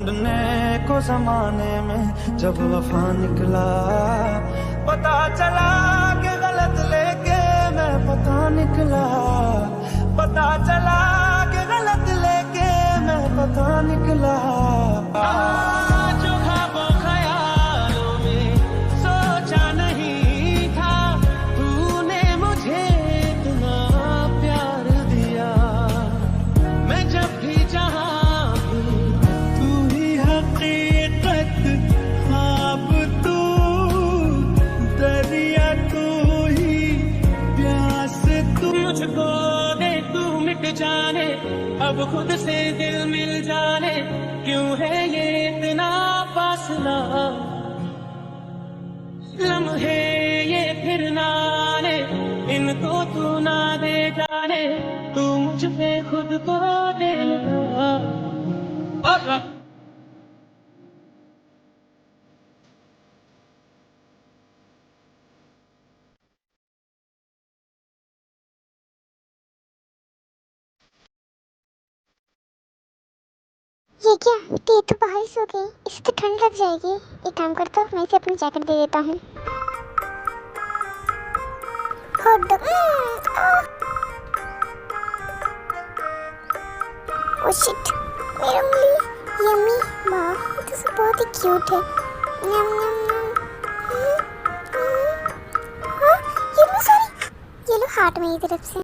ढूंढने को जमाने में जब वफा निकला, पता चला कि गलत लेके मैं पता निकला, पता चला कि गलत लेके मैं पता निकला। जो ख्वाबों ख्यालों में सोचा नहीं था, तूने मुझे इतना प्यार दिया। मैं जब भी जहाँ तू ही हकीकत, ख्वाब तू, दरिया तू ही, प्यास तू। मुझको दे तू मिट जाने, अब खुद से दिल मिल जाने, क्यों है ये इतना फासला। लम्हे ये फिर ना आने, इनको तू ना दे जाने, तू मुझ पे खुद को दे लगा। ये क्या, ये तो बारिश हो गई, इससे तो ठंड लग जाएगी। एक काम करता हूँ, मैं इसे अपनी जैकेट दे देता हूँ। हॉट डॉग, ओह शिट, मेरी उंगली, यम्मी, वाह, ये तो सब बहुत ही क्यूट है। नम नम नम। हाँ, ये लो, सॉरी, ये लो हार्ट मेरी तरफ से।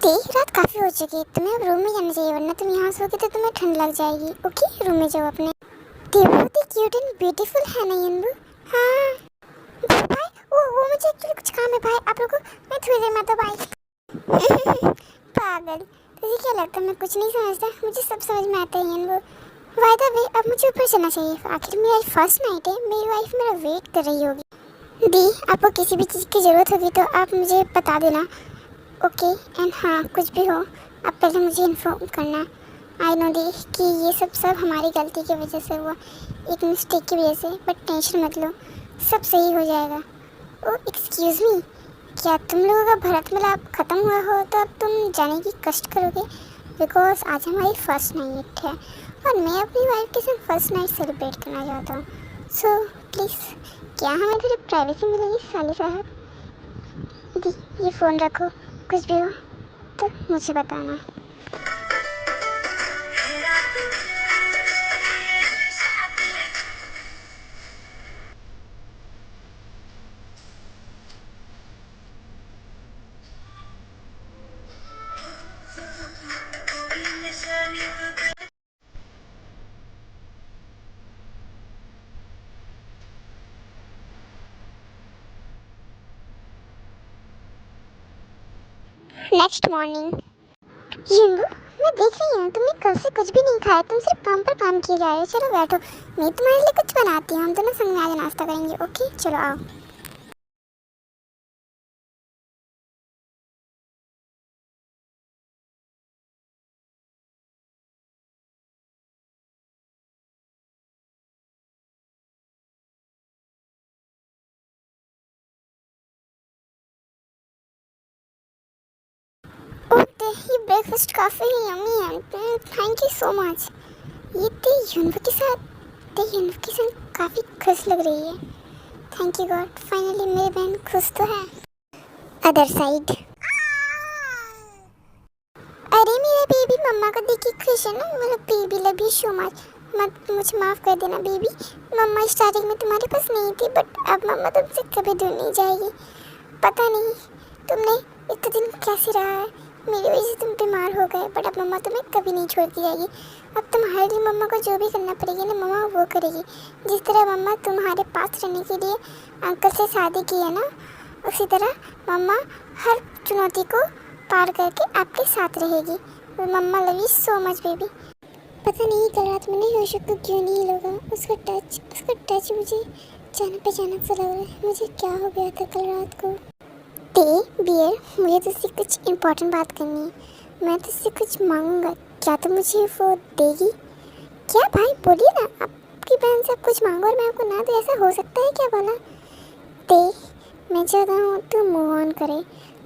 देख, रात काफी हो चुकी है, तुम्हें अब रूम में जाना चाहिए, वरना तुम यहाँ सोगे तो तुम्हें ठंड लग जाएगी। ओके, रूम में जाओ अपने। ये बहुत ही क्यूट एंड ब्यूटीफुल है ना यंदू? हाँ भाई, वो मुझे एक्चुअली कुछ काम है भाई, आप लोगों को मैं थोड़ी देर में आता हूँ, बाय। पागल, तुझे क्या लगता है मैं कुछ नहीं समझता? मुझे सब समझ में आता है यंदू। बाय द वे, अब मुझे ऊपर चलना चाहिए, आखिर मेरी फर्स्ट नाइट है, मेरी वाइफ मेरा वेट कर रही होगी। दी, आपको किसी भी चीज़ की ज़रूरत होगी तो आप मुझे बता देना। ओके, एंड हाँ, कुछ भी हो आप पहले मुझे इन्फॉर्म करना। आई नो दी कि ये सब हमारी गलती की वजह से हुआ, एक मिस्टेक की वजह से, बट टेंशन मत लो, सब सही हो जाएगा। ओ एक्सक्यूज़ मी, क्या तुम लोगों का भरत मिलाप ख़त्म हुआ हो तो अब तुम जाने की कष्ट करोगे? बिकॉज आज हमारी फर्स्ट नाइट है और मैं अपनी वाइफ के साथ फर्स्ट नाइट सेलिब्रेट करना चाहता हूँ। सो प्लीज़, क्या हमें थोड़ी प्राइवेसी मिलेगी साले साहब? दी, ये फ़ोन रखो, कुछ भी हो तो मुझे बताना। नेक्स्ट मॉर्निंग, यंगू, मैं देख रही हूँ तुमने कल से कुछ भी नहीं खाया, तुम सिर्फ काम पर काम किए जा रहे हो। चलो बैठो, मैं तुम्हारे लिए कुछ बनाती हूँ, हम दोनों संग में आज नाश्ता करेंगे। ओके चलो आओ। ओके, ये ब्रेकफास्ट काफ़ी यम्मी है, थैंक यू सो मच। ये यंगू के साथ काफ़ी खुश लग रही है। थैंक यू गॉड, फाइनली मेरी बहन खुश तो है। अदर साइड, अरे मेरा बेबी मम्मा को देख के खुश है ना, मतलब baby love you so much. मत मुझे माफ़ कर देना बेबी, मम्मा स्टार्टिंग में तुम्हारे पास नहीं थी, बट अब मम्मा तुमसे कभी दूर नहीं जाएगी। पता नहीं तुमने इतने दिन कैसे रहा है, मेरी वजह से तुम बीमार हो गए, बट अब मम्मा तुम्हें कभी नहीं छोड़ती जाएगी। अब तुम्हारे लिए मम्मा को जो भी करना पड़ेगी ना, मम्मा वो करेगी। जिस तरह मम्मा तुम्हारे पास रहने के लिए अंकल से शादी की है ना, उसी तरह मम्मा हर चुनौती को पार करके आपके साथ रहेगी। मम्मा love you so much baby. पता नहीं कल रात मैंने योशु को क्यों नहीं लगा, उसका टच मुझे जाना पहचाना सा लग रहा है। मुझे क्या हो गया था कल रात को? बियर, मुझे तुझसे कुछ इम्पोर्टेंट बात करनी है, मैं तुझसे कुछ मांगूंगा, क्या तुम मुझे वो देगी? क्या भाई बोलिए ना, आपकी बहन से आप कुछ मांगो और मैं आपको ना दूँ, ऐसा हो सकता है क्या बोला? मैं चाहता हूँ तू मूव ऑन करे,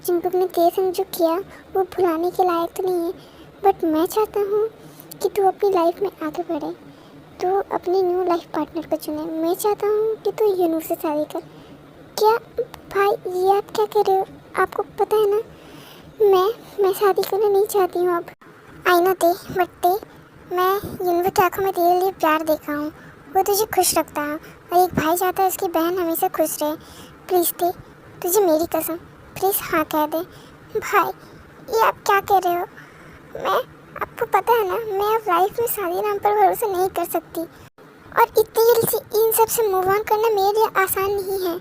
जिनको अपने तेरे संग जो किया वो भुलाने के लायक तो नहीं है, बट मैं चाहता हूँ कि तू अपनी लाइफ में आगे बढ़े। तू अपने न्यू लाइफ पार्टनर को चुने। मैं चाहता हूँ कि तू यूनू से शादी कर। क्या भाई ये आप क्या कर रहे हो? आपको पता है ना मैं शादी करना नहीं चाहती हूँ अब। आई नो ते, बट ते मैं यूनू की आँखों में तेरे लिए प्यार देखा हूँ। वो तुझे खुश रखता है और एक भाई चाहता है उसकी बहन हमेशा खुश रहे। प्लीज़ ते, तुझे मेरी कसम, प्लीज़ हाँ कह दे। भाई ये आप क्या कह रहे हो? मैं, आपको पता है ना मैं अब लाइफ में शादी नाम पर भरोसा नहीं कर सकती और इतनी जल्दी से इन सब से मूव ऑन करना मेरे लिए आसान नहीं है।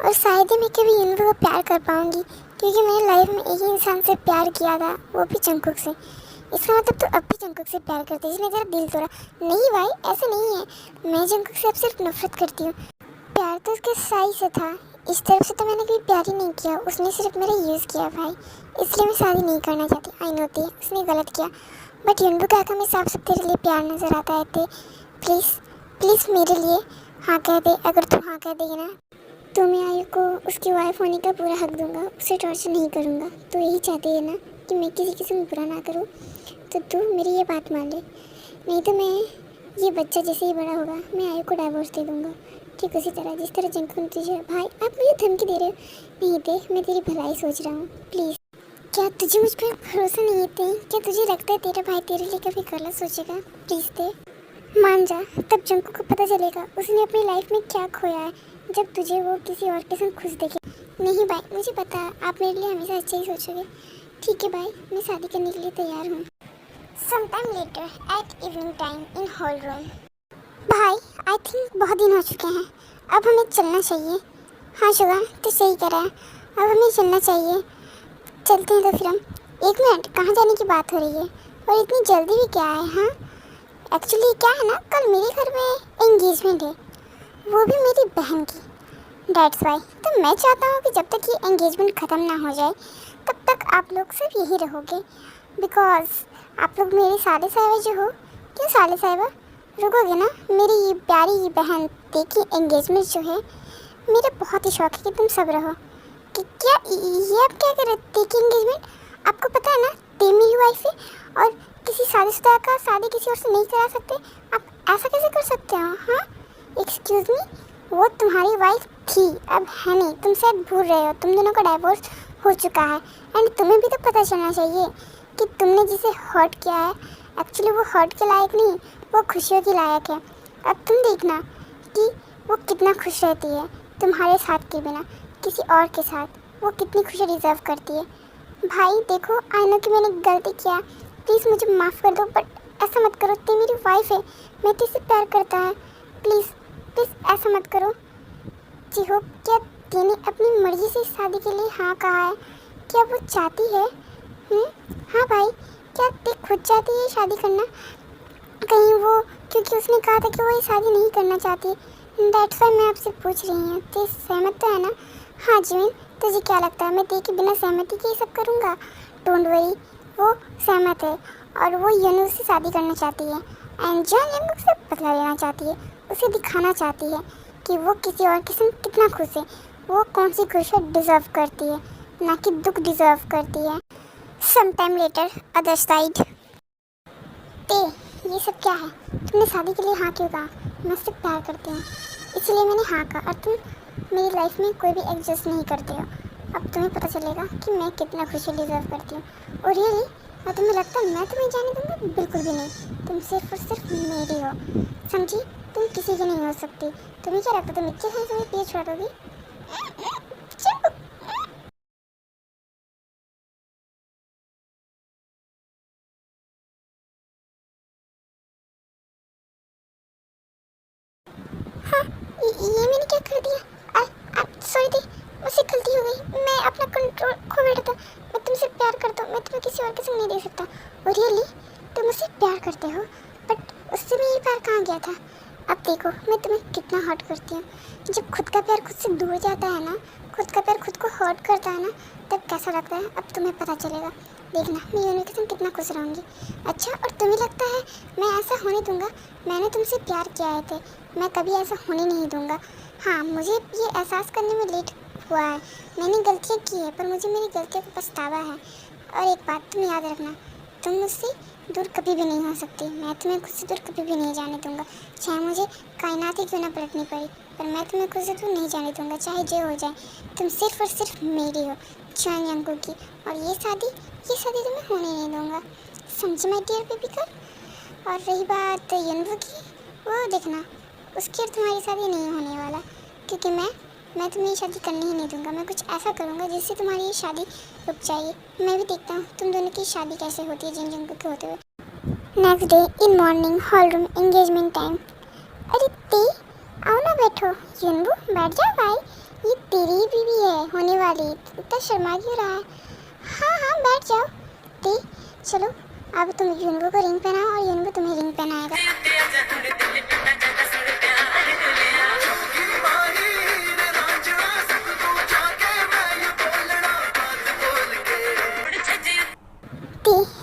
और शायद ही मैं कभी यूनू को प्यार कर पाऊँगी, क्योंकि मैंने लाइफ में एक ही इंसान से प्यार किया था, वो भी जंगकुक से। इसका मतलब तो अब भी जंगकुक से प्यार करती है जिसने तेरा दिल तोड़ा। नहीं भाई ऐसा नहीं है, मैं जंगकुक से अब सिर्फ नफरत करती हूँ। प्यार तो उसके साई से था, इस तरफ से तो मैंने कभी प्यार ही नहीं किया। उसने सिर्फ मेरा यूज़ किया भाई, इसलिए मैं शादी नहीं करना चाहती। आई नो थी उसने गलत किया, बट यूनू का आँखों में साफ साफ तेरे लिए प्यार नजर आता है। थे प्लीज़ प्लीज़ मेरे लिए हाँ कह दे। अगर तू हाँ कह देगी ना तो मैं आयु को उसकी वाइफ होने का पूरा हक दूंगा, उसे टॉर्चर नहीं करूँगा। तो यही चाहती है ना कि मैं किसी किसी में बुरा ना करूँ, तो तू मेरी ये बात मान ले, नहीं तो मैं ये बच्चा जैसे ही बड़ा होगा मैं आयु को डाइवोर्स दे दूँगा। ठीक उसी तरह जिस तरह जंगकुक तुझे। भाई आप मुझे धमकी दे रहे हो? नहीं दे, मैं तेरी भलाई सोच रहा हूँ। प्लीज़, क्या तुझे मुझ पर भरोसा नहीं थे? क्या तुझे लगता है तेरा भाई तेरे लिए कभी गलत सोचेगा? प्लीज़ दे, मान जा, तब जंगकुक को पता चलेगा उसने अपनी लाइफ में क्या खोया है, जब तुझे वो किसी और के साथ खुश देखे। नहीं भाई मुझे पता है आप मेरे लिए हमेशा अच्छा ही सोचोगे। ठीक है भाई, मैं शादी करने के लिए तैयार हूँ। Some time later at evening time in hall room. भाई आई थिंक बहुत दिन हो चुके हैं, अब हमें चलना चाहिए। हाँ शुगा तो सही कह रहा है, अब हमें चलना चाहिए। चलते हैं तो फिर हम। एक मिनट, कहाँ जाने की बात हो रही है और इतनी जल्दी भी क्या है? हाँ एक्चुअली क्या है ना, कल मेरे घर में एंगेजमेंट है, वो भी मेरी बहन की। डेट्स वाई तो मैं चाहता हूँ कि जब तक ये एंगेजमेंट ख़त्म ना हो जाए तब तक आप लोग सब यही रहोगे, बिकॉज आप लोग मेरी साले साहिबा जो हो। क्यों साले साहिबा, रुकोगे ना? मेरी ये प्यारी बहन देखी एंगेजमेंट जो है, मेरा बहुत ही शौक है कि तुम सब रहो। कि क्या ये आप क्या कर रहे? देखिए एंगेजमेंट, आपको पता है ना ते मेरी वाइफ है और किसी शादीशुदा का शादी किसी और से नहीं करा सकते। आप ऐसा कैसे कर सकते हो? हाँ एक्सक्यूज़ मी, वो तुम्हारी वाइफ थी, अब है नहीं। तुम शायद भूल रहे हो, तुम दोनों का डाइवोर्स हो चुका है। एंड तुम्हें भी तो पता चलना चाहिए कि तुमने जिसे हर्ट किया है एक्चुअली वो हर्ट के लायक नहीं, वो खुशियों के लायक है। अब तुम देखना कि वो कितना खुश रहती है तुम्हारे साथ के बिना, किसी और के साथ वो कितनी खुशी डिज़र्व करती है। भाई देखो, आई नो कि मैंने गलती किया, प्लीज़ मुझे माफ़ कर दो, बट ऐसा मत करो। ते मेरी वाइफ है, मैं तुझसे प्यार करता है, प्लीज़ प्लीज़ ऐसा मत करो। जी हो, क्या तेने अपनी मर्ज़ी से शादी के लिए हाँ कहा है? क्या वो चाहती है? हाँ भाई, क्या ते खुद चाहती है शादी करना? कहीं वो क्योंकि उसने कहा था कि वो ये शादी नहीं करना चाहती, दैट्स वाई मैं आपसे पूछ रही हूँ। तो सहमत तो है ना? हाँ जिमिन, तुझे क्या लगता है मैं ते के बिना सहमति के ये सब करूँगा? डोंट वरी, वो सहमत है और वो यूनू से शादी करना चाहती है एंड जॉन यंगकुक से बदला लेना चाहती है। उसे दिखाना चाहती है कि वो किसी और के संग कितना खुश है, वो कौन सी खुशी डिज़र्व करती है, ना कि दुख डिज़र्व करती है। Some time later other side. ते ये सब क्या है? तुमने शादी के लिए हाँ क्यों कहा? मैं उससे प्यार करती हूँ इसलिए मैंने हाँ कहा, और तुम मेरी लाइफ में कोई भी एडजस्ट नहीं करते हो। अब तुम्हें पता चलेगा कि मैं कितना खुशी डिज़र्व करती हूँ। और रियली, और तुम्हें लगता है मैं तुम्हें जाने दूँगा? बिल्कुल भी नहीं, तुम सिर्फ और सिर्फ मेरी हो, समझी? तुम किसी की नहीं हो सकती। तुम्हें क्या लगता तुम इतने सारे समय पिए छोड़ दोगी? हाँ ये मैंने क्या कर दिया? सॉरी दी, मुझसे गलती हो गई, मैं अपना कंट्रोल खो बैठा था। मैं तुमसे प्यार करता हूँ, मैं तुम्हें किसी और के संग नहीं दे सकता। और रियली तुम मुझसे प्यार करते हो, बट उससे भी ये प्यार कहाँ गया था? अब देखो मैं तुम्हें कितना हर्ट करती हूँ। जब खुद का प्यार खुद से दूर जाता है ना, खुद का प्यार खुद को हर्ट करता है ना, तब कैसा लगता है अब तुम्हें पता चलेगा। देखना मैं यूनू के संग कितना खुश रहूँगी। अच्छा, और तुम्हें लगता है मैं ऐसा होने दूँगा? मैंने तुमसे प्यार किया है थे, मैं कभी ऐसा होने नहीं दूँगा। हाँ मुझे ये एहसास करने में लेट हुआ है, मैंने गलतियाँ की है, पर मुझे मेरी गलतियों का पछतावा है। और एक बात तुम याद रखना, तुम मुझसे दूर कभी भी नहीं हो सकती। मैं तुम्हें खुद से दूर कभी भी नहीं जाने दूंगा, चाहे मुझे कायनात ही क्यों ना पलटनी पड़े, पर मैं तुम्हें खुद से दूर नहीं जाने दूंगा, चाहे जो हो जाए। तुम सिर्फ और सिर्फ मेरी हो, चुआन जंगू की। और ये शादी तुम्हें होने नहीं दूंगा, समझी माय डियर बेबी गर्ल। और रही बात यनवू की, वो देखना, उसकी और तुम्हारी शादी नहीं होने वाला, क्योंकि मैं तुम्हें ये शादी करने ही नहीं दूंगा। मैं कुछ ऐसा करूँगा जिससे तुम्हारी ये शादी रुक जाएगी। मैं भी देखता हूँ तुम दोनों की शादी कैसे होती है जिन जंगू के होते हुए। Next day in morning, hall room, engagement time. अरे ती, आओ ना बैठो। यनवू बैठ जा भाई, ये तेरी ही बीवी है होने वाली, इतना शर्मा क्यों रहा है। हाँ हाँ बैठ जाओ। ती चलो, अब तुम यनवू को रिंग पहनाओ और यनवू तुम्हें रिंग पहनाएगा।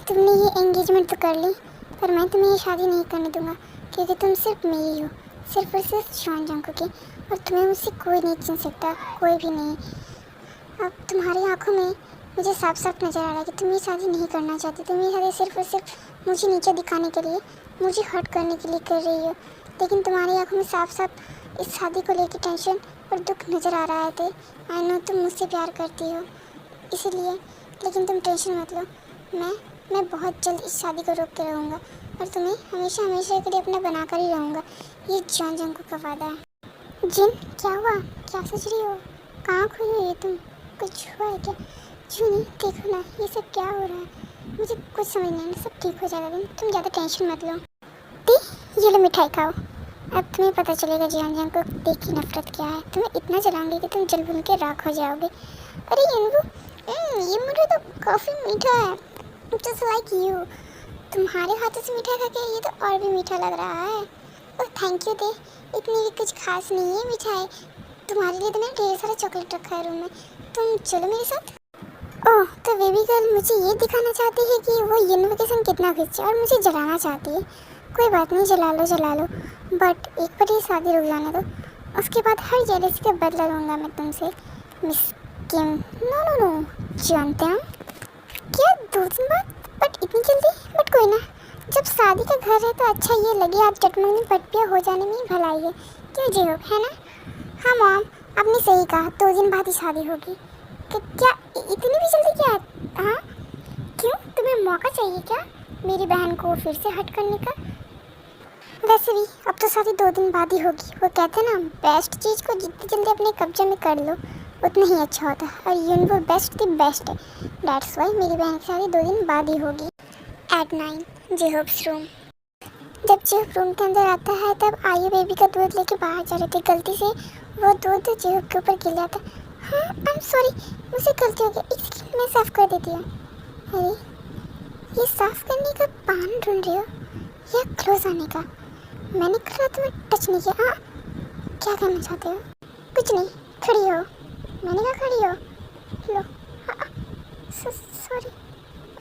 तुमने ये एंगेजमेंट तो कर ली, पर मैं तुम्हें ये शादी नहीं करने दूंगा, क्योंकि तुम सिर्फ मेरी हो, सिर्फ और सिर्फ चुआन जंगू की। और तुम्हें मुझसे कोई नहीं छीन सकता, कोई भी नहीं। अब तुम्हारी आंखों में मुझे साफ साफ नज़र आ रहा है कि तुम ये शादी नहीं करना चाहती। तुम ये शादी सिर्फ और सिर्फ मुझे नीचे दिखाने के लिए, मुझे हर्ट करने के लिए कर रही हो। लेकिन तुम्हारी आंखों में साफ साफ इस शादी को लेकर टेंशन और दुख नज़र आ रहा है। आई नो तुम मुझसे प्यार करती हो इसीलिए, लेकिन तुम टेंशन मत लो। मैं बहुत जल्द इस शादी को रोक के रहूँगा और तुम्हें हमेशा हमेशा के लिए अपना बनाकर ही रहूँगा। ये चुआन जंगू का वादा है। जिन क्या हुआ, क्या सोच रही हो, कहाँ खोई हुई है तुम, कुछ हुआ है क्या? क्यों नहीं, देखो ना ये सब क्या हो रहा है, मुझे कुछ समझ नहीं, सब ठीक हो जाएगा। तुम ज़्यादा टेंशन मत लो। दी ये लो मिठाई खाओ, अब तुम्हें पता चलेगा चुआन जंगू को देख की नफरत क्या है। तुम्हें इतना जलाऊंगी कि तुम जल भून के राख हो जाओगे। अरे यनवू, ये मुझे तो काफ़ी मीठा है, जस्ट लाइक यू। तुम्हारे हाथों से मीठा खा के ये तो और भी मीठा लग रहा है। ओह थैंक यू दे, इतनी भी कुछ खास नहीं है मिठाई, तुम्हारे लिए तो मैंने ढेर सारा चॉकलेट रखा है रूम में, तुम चलो मेरे साथ। ओह तो बेबी गर्ल मुझे ये दिखाना चाहती है कि वो यनवू के संग कितना खुश है और मुझे जलाना चाहती है। कोई बात नहीं, जला लो, बट एक बार ये शादी रुक जाने दो, उसके बाद हर जेलसी का बदला लूँगा मैं तुमसे। मिस किम, नो जानते हैं क्या 2 दिन बाद, बट इतनी जल्दी, बट कोई ना, जब शादी का घर है तो अच्छा ये लगे आप चटमंगनी पटपिया हो जाने में ही भलाई है, क्यों जी हो, है ना? हाँ मॉम, आपने सही कहा, 2 दिन बाद ही शादी होगी। क्या इतनी भी जल्दी क्या? हाँ क्यों, तुम्हें मौका चाहिए क्या मेरी बहन को फिर से हट करने का? वैसे भी अब तो शादी 2 दिन बाद ही होगी। वो कहते हैं ना, बेस्ट चीज़ को जितनी जल्दी अपने कब्जे में कर लो उतना ही अच्छा होता है, और यनवू बेस्ट की बेस्ट है। दैट्स वाई मेरी बहन की शादी 2 दिन बाद ही होगी। At 9 Jehob's room. जब जेहोब रूम के अंदर आता है तब आयु बेबी का दूध लेके बाहर जा रहे थे, गलती से वो दूध जेहोब के ऊपर गिर जाता। हाँ आई एम सॉरी, मुझे गलती हो गई, एक सेकंड में साफ़ कर देती हूँ। अरे ये साफ़ करने का बहाना ढूंढ रही हो या क्लोज आने का? मैंने कहा तुम्हें टच नहीं किया। हाँ क्या करना चाहते हो? कुछ नहीं, खड़ी हो, मैंने कहा खड़ी हो। लो सॉरी,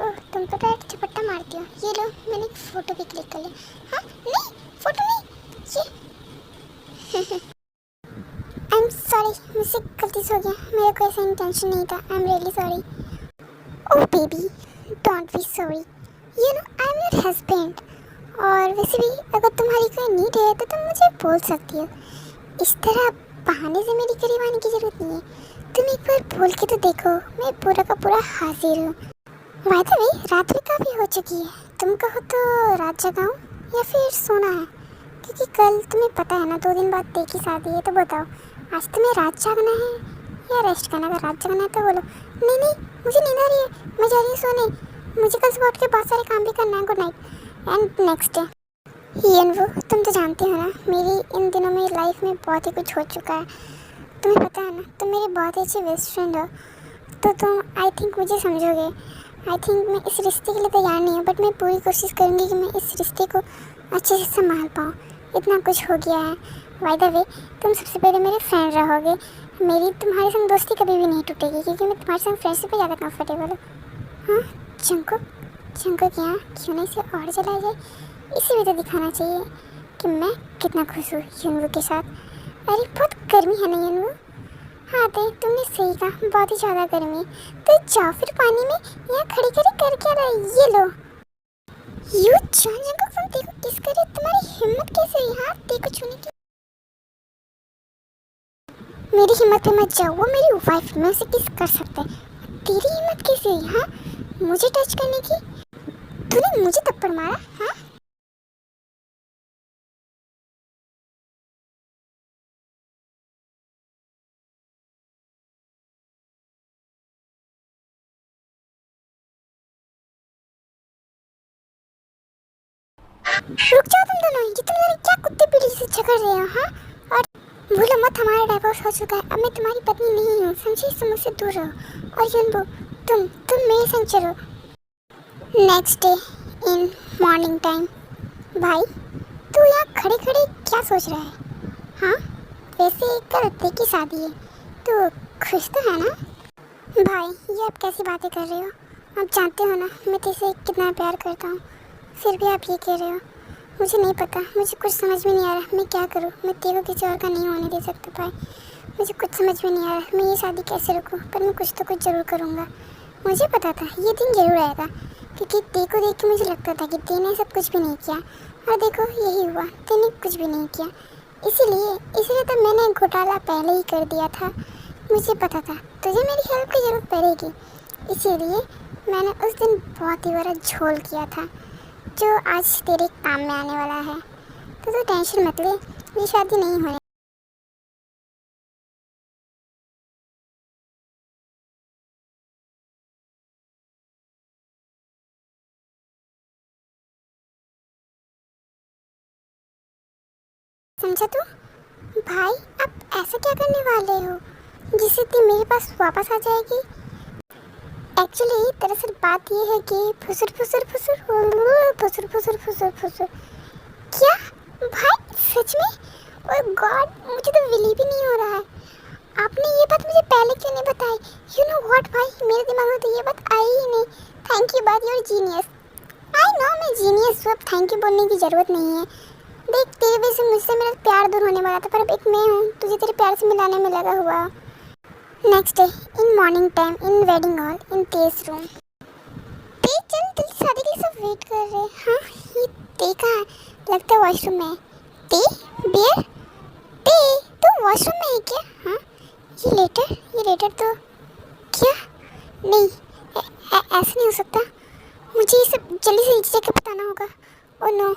ओह तुम तो डायरेक्ट झपट्टा मारती हो। ये लो मैंने एक फ़ोटो भी क्लिक कर लिया। हाँ नहीं, फ़ोटो नहीं, ये आई एम सॉरी, मुझसे गलती से हो गया, मेरा कोई ऐसा इंटेंशन नहीं था। I am really sorry. Oh baby don't be sorry, you know I am your husband. और वैसे भी अगर तुम्हारी कोई नीड है तो तुम मुझे बोल सकती हो, इस तरह बहाने से मेरी करीब आने की ज़रूरत नहीं है। तुम एक बार बोल के तो देखो, मैं पूरा का पूरा हाजिर हूँ। बाय द वे रात भी काफ़ी हो चुकी है, तुम कहो तो रात जगाऊँ या फिर सोना है? क्योंकि कल तुम्हें पता है ना 2 दिन बाद ते की शादी है, तो बताओ आज तुम्हें रात जागना है या रेस्ट करना? अगर रात जगना है तो बोलो नहीं मुझे नींद आ रही है, मैं जा रही हूँ सोने, मुझे कल सुबह उठ के बहुत सारे काम भी करना है। Good night. And next day Yeonwoo, तुम तो जानती हो ना मेरी इन दिनों में लाइफ में बहुत ही कुछ हो चुका है, तुम्हें पता है ना, तुम मेरी बहुत ही अच्छी बेस्ट फ्रेंड हो, तो तुम आई थिंक मुझे समझोगे। आई थिंक मैं इस रिश्ते के लिए तैयार नहीं हूँ, बट मैं पूरी कोशिश करूँगी कि मैं इस रिश्ते को अच्छे से संभाल पाऊँ। इतना कुछ हो गया है। बाय द वे तुम सबसे पहले मेरे फ्रेंड रहोगे, मेरी तुम्हारे संग दोस्ती कभी भी नहीं टूटेगी, क्योंकि मैं तुम्हारे संग फ्रेंडशिप में ज़्यादा कंफर्टेबल हूँ। हाँ जंकुक यहाँ क्यों नहीं इसे और जलाया जाए, इसे भी तो दिखाना चाहिए कि मैं कितना खुश हूँ यनवू के साथ। अरे बहुत गर्मी है ना यनवू? हाँ तो तुमने सही कहा, बहुत ही ज़्यादा गर्मी है, तो जाओ फिर पानी में, यहाँ खड़ी खड़ी कर क्या रहा है, ये लो। यू जॉन जंगकुक तुम तेरे को किस करे, तुम्हारी हिम्मत कैसे हुई हाँ तेरे को छूने की? मेरी हिम्मत पे मत जाओ, वो मेरी वाइफ, मैं उसे किस कर सकता है। तेरी हिम्मत कैसे हुई हाँ मुझे टच करने की? तूने मुझे थप्पड़ मारा हाँ? रुक जाओ तुम दोनों, ये तुम दोनों क्या कुत्ते बिल्ली से झगड़ रहे हो हाँ? और भूलो मत हमारा डाइवोर्स हो चुका है, अब मैं तुम्हारी पत्नी नहीं हूँ, समझी? तुम मुझसे दूर रहो। और युनबो तुम मेरे संग चलो। Next day in morning time. भाई तू यहाँ खड़े खड़े क्या सोच रहा है हाँ? वैसे कल अत्ते की शादी है, तो खुश तो है ना? भाई ये आप कैसी बातें कर रहे हो? आप जानते हो ना मैं तुझसे कितना प्यार करता हूँ, फिर भी आप ये कह रहे हो। मुझे नहीं पता, मुझे कुछ समझ में नहीं आ रहा मैं क्या करूँ। मैं तेरे को किसी और का नहीं होने दे सकता भाई, मुझे कुछ समझ में नहीं आ रहा मैं ये शादी कैसे रुकूँ, पर मैं कुछ तो कुछ ज़रूर करूँगा। मुझे पता था ये दिन ज़रूर आएगा, क्योंकि ते को देख के मुझे लगता था कि तेने सब कुछ भी नहीं किया, और देखो यही हुआ, तेने कुछ भी नहीं किया। इसीलिए तो मैंने घोटाला पहले ही कर दिया था। मुझे पता था तुझे मेरी हेल्प की ज़रूरत पड़ेगी, इसीलिए मैंने उस दिन बहुत ही बड़ा झोल किया था, जो आज तेरे काम में आने वाला है। तो तू टेंशन मत ले, ये शादी नहीं होने। समझा तू? भाई आप ऐसा क्या करने वाले हो जिससे तू मेरे पास वापस आ जाएगी? एक्चुअली दरअसल बात ये है कि फुसुर फुसुर फुसुर फुसुर फुसुर फुसुर फुसुर। क्या भाई सच में? ओह गॉड, मुझे तो बिलीव ही नहीं हो रहा है। आपने ये बात मुझे पहले क्यों नहीं बताई? यू नो व्हाट भाई, मेरे दिमाग में तो ये बात आई ही नहीं। थैंक यू बात, यूर जीनियस। आई नो मैं जीनियस हूँ, अब थैंक यू बोलने की ज़रूरत नहीं है। देख तेरे वजह से मुझसे मेरा प्यार दूर होने वाला था, पर अब एक मैं हूँ तुझे तेरे प्यार से मिलाने में लगा हुआ। Next day in morning time in wedding hall in Tej room. ते चल जल्दी, शादी के लिए सब वेट कर रहे हैं हाँ? ये ते कहाँ है? लगता है वॉशरूम में है। ते बियर ते तू वॉशरूम में है क्या हाँ? ये लेटर तो क्या नहीं, ऐसा नहीं हो सकता, मुझे ये सब जल्दी से नीचे जाकर बताना होगा। ओ नो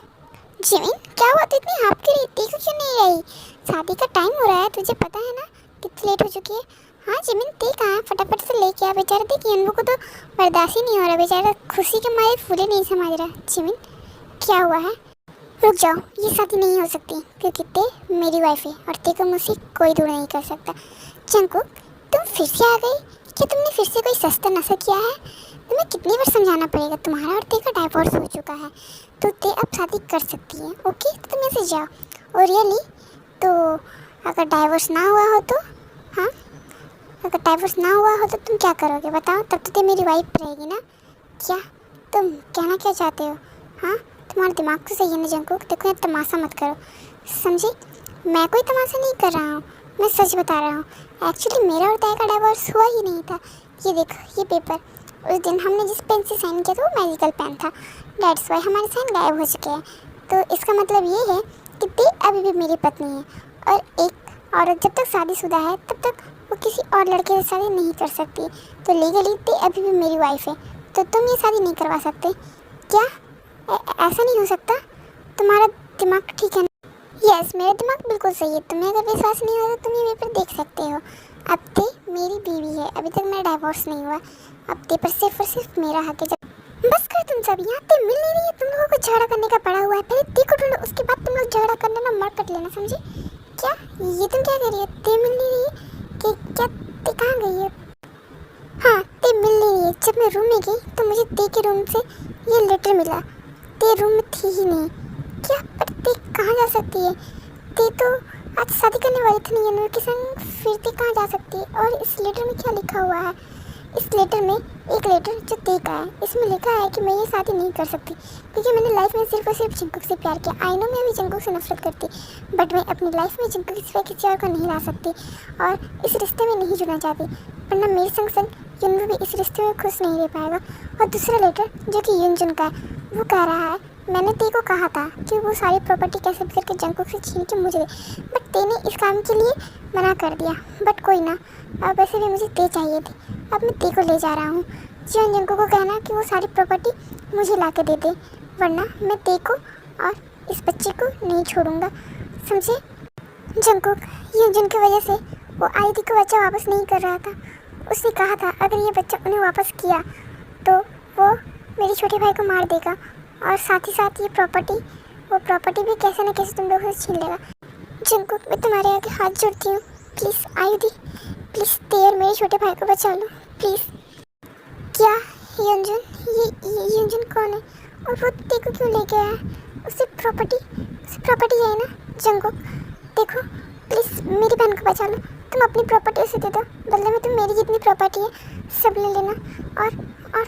जिमिन, क्या हुआ? तो इतनी हाफ के रही क्यों नहीं रही? शादी का टाइम हो रहा है, तुझे पता है ना कितनी लेट हो चुकी है। हाँ जिमिन ते कहाँ है? फटाफट से लेके आ, बेचारा देख यन्नू को तो बर्दाश्त ही नहीं हो रहा, बेचारा खुशी के मारे फूले नहीं समझ रहा। जिमिन क्या हुआ है? रुक जाओ, ये शादी नहीं हो सकती, क्योंकि ते मेरी वाइफ है और ते को मुझसे कोई दूर नहीं कर सकता। जंगकुक तुम फिर से आ गई क्या? तुमने फिर से कोई सस्ता नशा किया है? तुम्हें कितनी बार समझाना पड़ेगा, तुम्हारा और ते का डाइवोर्स हो चुका है, तो ते अब शादी कर सकती है। ओके तो तुम ऐसे जाओ। और रियली तो अगर डाइवोर्स ना हुआ हो तो हाँ, अगर डाइवोर्स ना हुआ हो तो तुम क्या करोगे बताओ? तब तो ते मेरी वाइफ रहेगी ना? क्या तुम कहना क्या चाहते हो हाँ? तुम्हारा दिमाग तो सही है ना जंगकुक, देखो ये तमाशा मत करो, समझी? मैं कोई तमाशा नहीं कर रहा हूँ, मैं सच बता रहा हूँ। एक्चुअली मेरा और ताई का डाइवोर्स हुआ ही नहीं था। ये देखो ये पेपर, उस दिन हमने जिस पेन से साइन किया था वो मैजिकल पेन था, डेट्स वाई हमारे साइन गायब हो चुके हैं। तो इसका मतलब ये है कि ते अभी भी मेरी पत्नी है, और एक औरत जब तक शादीशुदा है तब तक वो किसी और लड़के से शादी नहीं कर सकती। तो लीगली ते अभी भी मेरी वाइफ है, तो तुम ये शादी नहीं करवा सकते क्या? ऐसा नहीं हो सकता? तुम्हारा दिमाग ठीक है ना? यस मेरा दिमाग बिल्कुल सही है। तुम्हें अगर विश्वास नहीं हो तो तुम ये पेपर देख सकते हो। अब ते मेरी बीवी है, अभी तक मेरा डाइवोर्स नहीं हुआ, अब ते पर सिर्फ और सिर्फ मेरा हक है। जब बस कर तुम सब, यहाँ ते मिल नहीं रही है, तुम लोगों को झगड़ा करने का पड़ा हुआ है। पहले ते को ढूंढो, उसके बाद तुम लोग झगड़ा करना ना मर कट लेना, समझे? क्या ये तुम क्या कर रही हो? ते मिल नहीं रही है कि क्या? ते कहाँ गई है? हाँ ते मिल नहीं रही है। जब मैं रूम में गई तो मुझे ते के रूम से ये लेटर मिला, ते रूम में थी ही नहीं। क्या पर ते कहाँ जा सकती है? ते तो आज शादी करने वाली थी यन्नू के संग, फिर ते कहाँ जा सकती है? और इस लेटर में क्या लिखा हुआ है? इस लेटर में एक लेटर जो ते का है, इसमें लिखा है कि मैं ये शादी नहीं कर सकती क्योंकि मैंने लाइफ में सिर्फ और सिर्फ जंगकुक से प्यार किया। आई नो मैं अभी जंगकुक से नफरत करती, बट मैं अपनी लाइफ में जंगकुक के सिवाय किसी और को नहीं ला सकती और इस रिश्ते में नहीं जुड़ना चाहती, वरना मेरे संग संग यन्नू भी इस रिश्ते में खुश नहीं रह पाएगा। और दूसरा लेटर जो कि युनजुन का है, वो कह रहा है मैंने तेरे को कहा था कि वो सारी प्रॉपर्टी कैसे भी करके जंकुक से छीन के मुझे दे, बट तेने इस काम के लिए मना कर दिया। बट कोई ना, अब वैसे भी मुझे ते चाहिए थी, अब मैं ते को ले जा रहा हूँ। जियोन जंकुक को कहना कि वो सारी प्रॉपर्टी मुझे ला के दे दे, वरना मैं ते को और इस बच्चे को नहीं छोड़ूंगा, समझे? जंकुक, ये जिनकी वजह से वो आईडी को बच्चा वापस नहीं कर रहा था, उसने कहा था अगर ये बच्चा उन्हें वापस किया तो वो मेरे छोटे भाई को मार देगा और साथ ही साथ ये वो प्रॉपर्टी भी कैसे न कैसे तुम लोगों से छीन लेगा। जंकुक, मैं तुम्हारे आगे हाथ जोड़ती हूँ, प्लीज़ आयुधि, प्लीज़ तेर मेरे छोटे भाई को बचा लो प्लीज़। क्या यंजन, ये यंजन कौन है और वो देखो क्यों लेके आया? उसे प्रॉपर्टी चाहिए ना? जंकुक देखो, प्लीज़ मेरी बहन को बचा लो, तुम अपनी प्रॉपर्टी उसे दे दो, बदले में तुम मेरी जितनी प्रॉपर्टी है सब ले लेना, और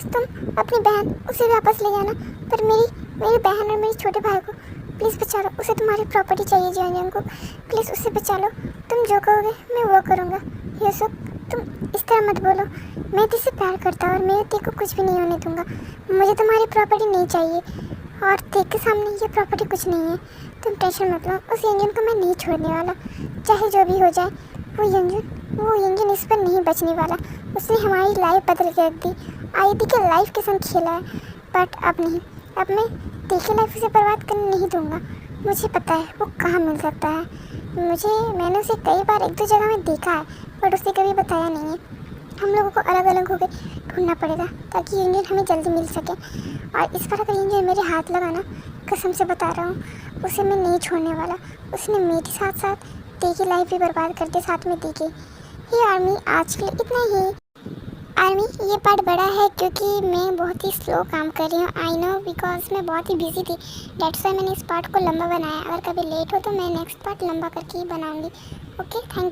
तुम अपनी बहन उसे वापस ले जाना, पर मेरी बहन और मेरे छोटे भाई को प्लीज़ बचा लो, उसे तुम्हारी प्रॉपर्टी चाहिए जियोन को, प्लीज़ उसे बचा लो, तुम जो कहोगे मैं वो करूँगा। ये सब तुम इस तरह मत बोलो, मैं तुझसे प्यार करता हूँ और मैं तेरे को कुछ भी नहीं होने दूँगा, मुझे तुम्हारी प्रॉपर्टी नहीं चाहिए और तेरे के सामने ये प्रॉपर्टी कुछ नहीं है, तुम टेंशन मत लो, उस इंजन को मैं नहीं छोड़ने वाला, चाहे जो भी हो जाए। वो इंजन इस पर नहीं बचने वाला, उसने हमारी लाइफ बदल के रख दी, आईडी के लाइफ के संग खेला है, बट अब नहीं, अब मैं तेरी लाइफ उसे बर्बाद करने नहीं दूंगा। मुझे पता है वो कहाँ मिल सकता है, मैंने उसे कई बार एक दो जगह में देखा है, बट उसने कभी बताया नहीं है। हम लोगों को अलग अलग होकर ढूंढना पड़ेगा ताकि इंजन हमें जल्दी मिल सके, और इस बार अगर इंजन मेरे हाथ लगाना, कसम से बता रहा हूँ, उसे मैं नहीं छोड़ने वाला, उसने मेरे साथ साथ तेरी लाइफ भी बर्बाद कर दी, साथ में तेरी। ये आर्मी आज के लिए इतना ही। आर्मी, ये पार्ट बड़ा है क्योंकि मैं बहुत ही स्लो काम कर रही हूँ, आई नो, बिकॉज मैं बहुत ही बिजी थी, डेट्स वाई मैंने इस पार्ट को लंबा बनाया। अगर कभी लेट हो तो मैं नेक्स्ट पार्ट लंबा करके ही बनाऊँगी। Okay, thank you.